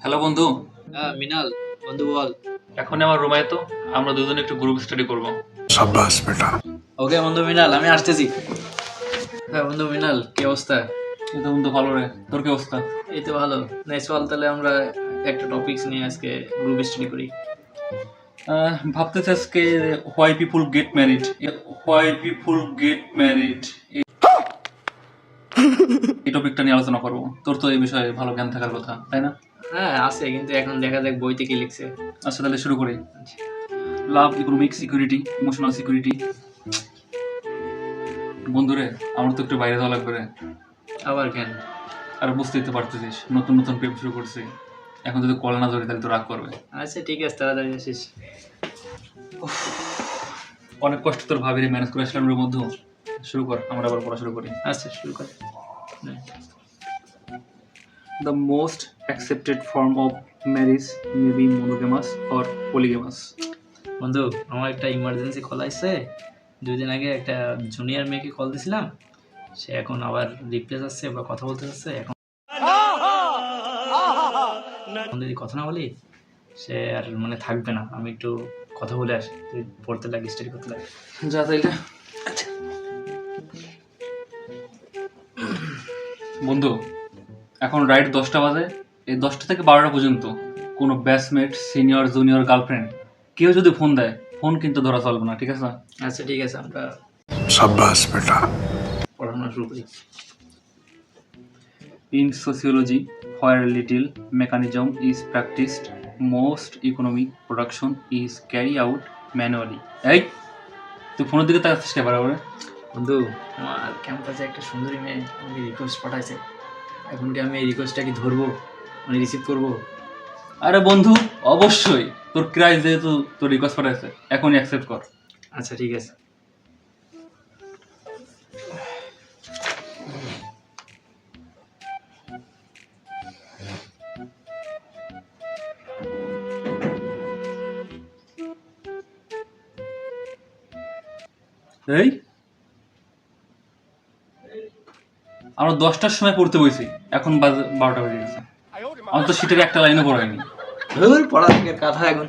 Hello বন্ধু। হ্যাঁ মিনাল, বন্ধু বল। এখন আমার রুমে তো আমরা দুজনে একটু গ্রুপ স্টাডি করব। शाबाश बेटा। ওকে বন্ধু মিনাল, আমি আসতেছি। হ্যাঁ বন্ধু মিনাল, কি অবস্থা? এই তো বন্ধু ভালো রে, তোর কি অবস্থা? এই তো ভালো। নেক্সট বল, তাহলে আমরা একটা টপিকস নিয়ে আজকে গ্রুপ স্টাডি করি। ভাবতেছি আজকে why people get married. Why people get married এই টপিকটা নিয়ে আলোচনা করব। তোর তো এই বিষয়ে ভালো জ্ঞান থাকার কথা, তাই না? হ্যাঁ আছে, কিন্তু এখন দেখা যাক বইতে কি লিখছে। আচ্ছা তাহলে শুরু করি। লাভ, ইকোনমিক সিকিউরিটি, ইমোশনাল সিকিউরিটি। বন্ধুরে, আমার তো একটু বাইরে যাওয়া লাগবে রে। আবার কেন? আর বুঝতেই তো পারতেছিস, নতুন নতুন প্রেম শুরু করছি। এখন যদি কল না ধরে তাহলে তো রাগ করবে। আচ্ছা ঠিক আছে, তাড়াতাড়ি আসিস। অনেক কষ্ট তোর ভাবিরে ম্যানেজ করে আসলাম এর মধ্যে। শুরু কর, আমরা আবার পড়া শুরু করি। আচ্ছা শুরু কর। The most accepted form of marriage may be monogamous or polygamous. বন্ধু, আমার একটা ইমার্জেন্সি কল আসছে। 2 দিন আগে একটা জুনিয়র মেয়েকে কল দিছিলাম, সে এখন আবার রিপ্লেস আসছে বা কথা বলতে যাচ্ছে। এখন যদি কথা না বলি সে আর মানে থাকবে না। আমি একটু কথা বলে আসি, তুই পড়তে লাগে, স্টাডি করতে লাগে। যা তাইলে। বন্ধু, এখন রাইট 10টা বাজে। এই 10টা থেকে 12টা পর্যন্ত কোনো ব্যাচমেট, সিনিয়র, জুনিয়র, গার্লফ্রেন্ড কেউ যদি ফোন দেয়, ফোন কিন্তু ধরা চলবে না, ঠিক আছে? আচ্ছা ঠিক আছে, আমরা शाबाश बेटा। পড়াশোনা শুরু করি। In sociology, where little mechanism is practiced, most economic production is carried out manually. এই তুই ফোনের দিকে তাকাচ্ছিস কে বারে বারে? বন্ধু, আমার ক্যাম্পাসে একটা সুন্দরী মেয়ে আমাকে রিকোয়েস্ট পাঠাইছে। এখন কি আমি এই রিকোয়েস্টটা কি ধরবো, মানে রিসিভ করবো? আরে বন্ধু, অবশ্যই তোর ক্রাইস যেহেতু তোর রিকোয়েস্ট পাঠাইছে, এখনই অ্যাকসেপ্ট কর। আচ্ছা ঠিক আছে। এই আমরা 10টার সময় পড়তে বসি, এখন বাজে 12টা বেজে গেছে। আমার তো শীতের একটা লাইনও পড়ায়নি। ধুর, পড়া থেকে কথা এখন।